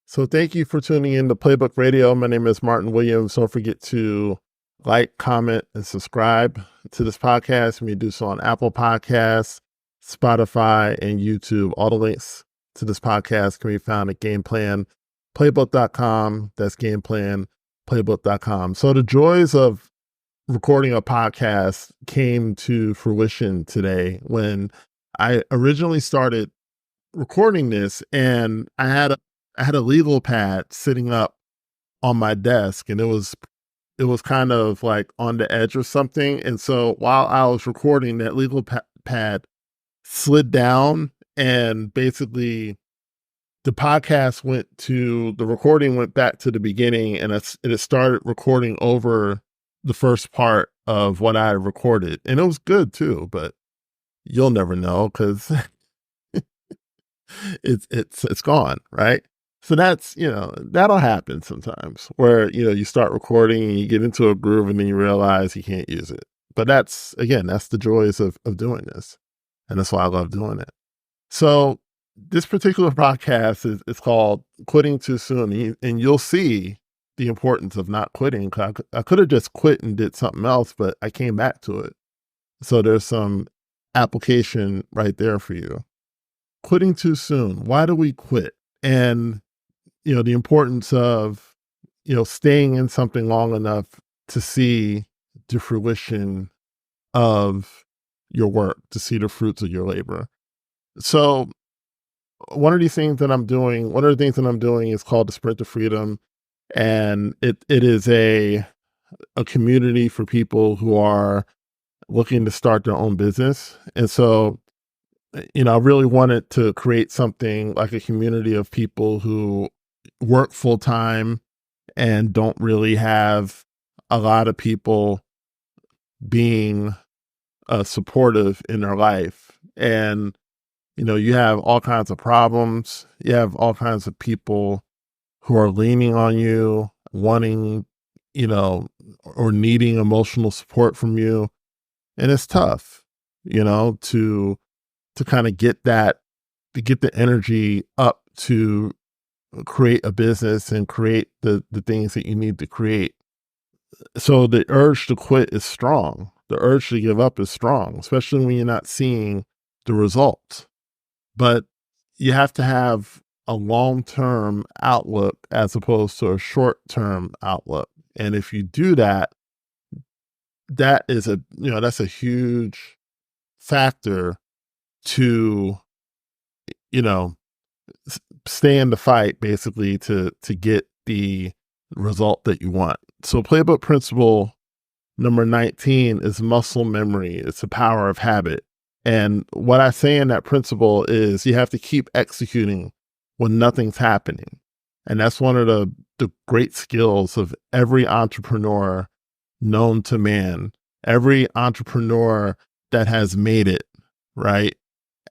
So thank you for tuning in to Playbook Radio. My name is Martin Williams. Don't forget to like, comment, and subscribe to this podcast. You may do so on Apple Podcasts, Spotify, and YouTube. All the links to this podcast can be found at gameplanplaybook.com. That's gameplanplaybook.com. So the joys of recording a podcast came to fruition today when I originally started recording this, and I had a legal pad sitting up on my desk, and it was kind of like on the edge or something. And so while I was recording, that legal pad slid down, and basically the recording went back to the beginning, and it started recording over the first part of what I recorded. And it was good too, but you'll never know because it's gone, right? So that's, that'll happen sometimes where, you start recording and you get into a groove and then you realize you can't use it. But that's the joys of doing this. And that's why I love doing it. So this particular podcast is called Quitting Too Soon. And you'll see the importance of not quitting. I could have just quit and did something else, but I came back to it. So there's some application right there for you. Quitting too soon. Why do we quit? And, the importance of, staying in something long enough to see the fruition of your work, to see the fruits of your labor. So one of the things that I'm doing is called the Sprint to Freedom. And it is a community for people who are looking to start their own business. And so, I really wanted to create something like a community of people who work full time and don't really have a lot of people being supportive in their life. And, you have all kinds of problems. You have all kinds of people who are leaning on you, wanting, or needing emotional support from you. And it's tough, to kind of get the energy up to create a business and create the things that you need to create. So the urge to quit is strong. The urge to give up is strong, especially when you're not seeing the results. But you have to have a long-term outlook as opposed to a short-term outlook. And if you do that, that is that's a huge factor to, stay in the fight, basically, to get the result that you want. So playbook principle number 19 is muscle memory. It's the power of habit. And what I say in that principle is you have to keep executing when nothing's happening. And that's one of the great skills of every entrepreneur known to man. Every entrepreneur that has made it, right?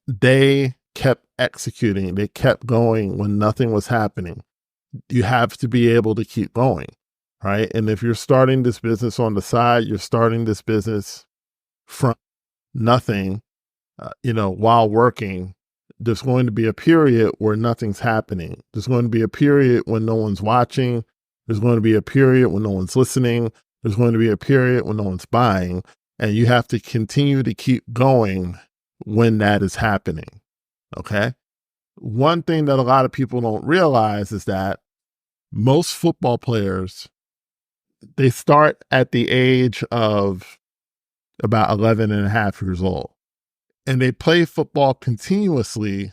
They kept executing. They kept going when nothing was happening. You have to be able to keep going, right? And if you're starting this business on the side, you're starting this business from nothing, while working, there's going to be a period where nothing's happening. There's going to be a period when no one's watching. There's going to be a period when no one's listening. There's going to be a period when no one's buying. And you have to continue to keep going when that is happening. Okay. One thing that a lot of people don't realize is that most football players, they start at the age of about 11 and a half years old, and they play football continuously.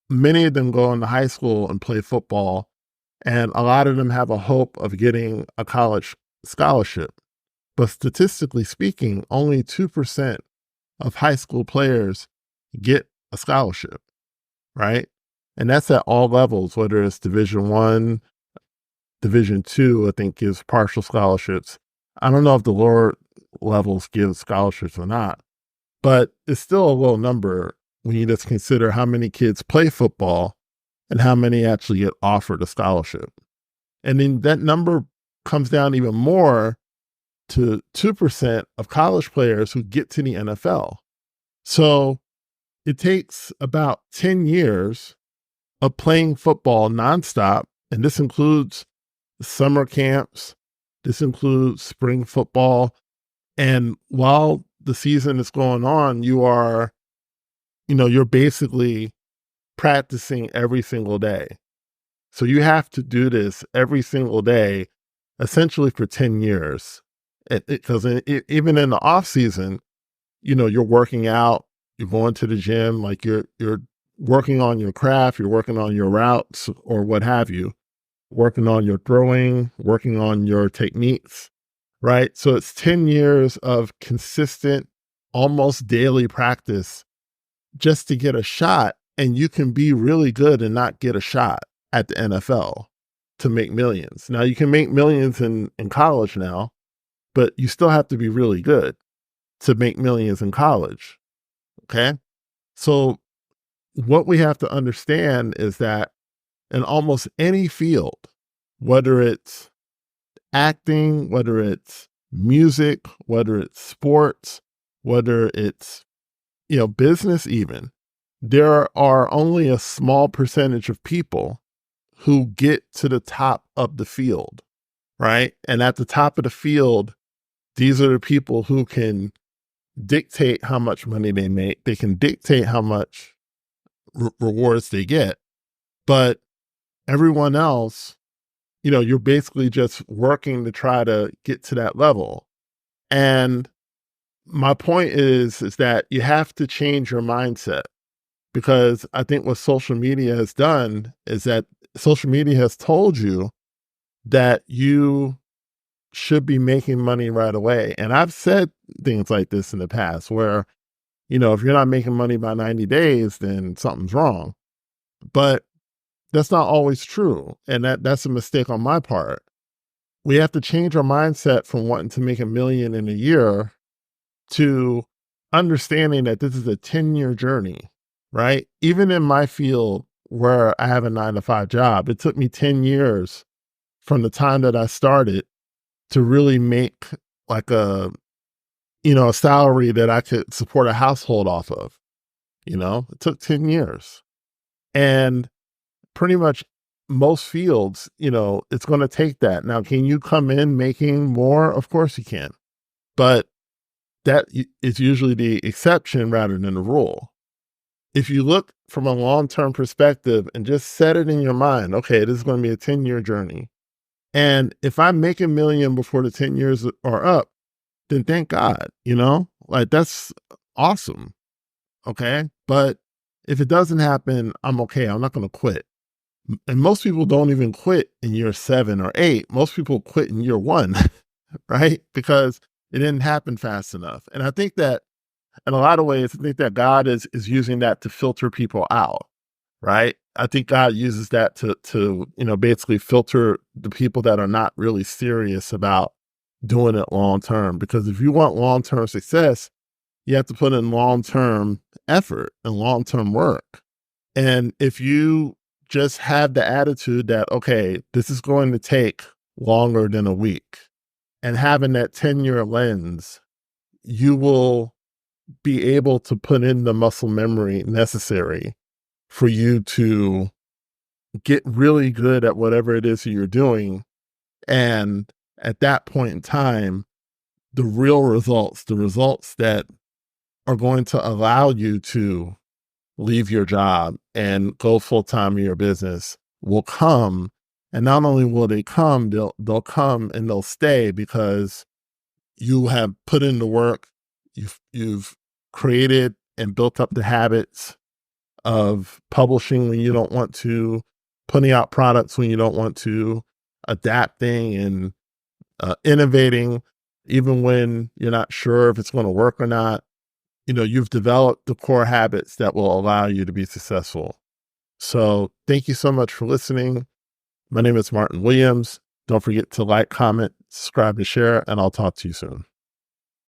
Many of them go into high school and play football, and a lot of them have a hope of getting a college scholarship. But statistically speaking, only 2% of high school players get a scholarship, right? And that's at all levels, whether it's Division I, Division II, I think gives partial scholarships. I don't know if the lower levels give scholarships or not, but it's still a low number when you just consider how many kids play football and how many actually get offered a scholarship. And then that number comes down even more to 2% of college players who get to the NFL. So it takes about 10 years of playing football nonstop. And this includes summer camps. This includes spring football. And while the season is going on, you're basically practicing every single day. So you have to do this every single day, essentially for 10 years. Because even in the off season, you're working out, you're going to the gym, like you're working on your craft, you're working on your routes or what have you, working on your throwing, working on your techniques, right? So it's 10 years of consistent, almost daily practice just to get a shot. And you can be really good and not get a shot at the NFL to make millions. Now you can make millions in college now, but you still have to be really good to make millions in college. Okay. So what we have to understand is that in almost any field, whether it's acting, whether it's music, whether it's sports, whether it's, business even, there are only a small percentage of people who get to the top of the field, right? And at the top of the field, these are the people who can dictate how much money they make. They can dictate how much rewards they get. But everyone else, you're basically just working to try to get to that level. And my point is that you have to change your mindset, because I think what social media has done is that social media has told you that you should be making money right away. And I've said things like this in the past where, if you're not making money by 90 days, then something's wrong. But that's not always true. And that's a mistake on my part. We have to change our mindset from wanting to make $1 million in a year to understanding that this is a 10-year journey, right? Even in my field where I have a 9-to-5 job, it took me 10 years from the time that I started to really make like a salary that I could support a household off of. It took 10 years. And pretty much most fields, it's going to take that. Now, can you come in making more? Of course you can. But that is usually the exception rather than the rule. If you look from a long-term perspective and just set it in your mind, okay, this is going to be a 10-year journey. And if I make $1 million before the 10 years are up, then thank God, like that's awesome. Okay. But if it doesn't happen, I'm okay. I'm not going to quit. And most people don't even quit in year 7 or 8. Most people quit in year 1, right? Because it didn't happen fast enough. And I think that in a lot of ways, I think that God is using that to filter people out, right? I think God uses that to basically filter the people that are not really serious about doing it long term. Because if you want long term success, you have to put in long term effort and long term work. And if you just have the attitude that, okay, this is going to take longer than a week, and having that 10-year lens, you will be able to put in the muscle memory necessary for you to get really good at whatever it is you're doing. And at that point in time, the real results, the results that are going to allow you to leave your job and go full-time in your business will come. And not only will they come, they'll come and they'll stay because you have put in the work. You've created and built up the habits of publishing when you don't want to, putting out products when you don't want to, adapting and innovating, even when you're not sure if it's going to work or not. You've developed the core habits that will allow you to be successful. So thank you so much for listening. My name is Martin Williams. Don't forget to like, comment, subscribe, and share, and I'll talk to you soon.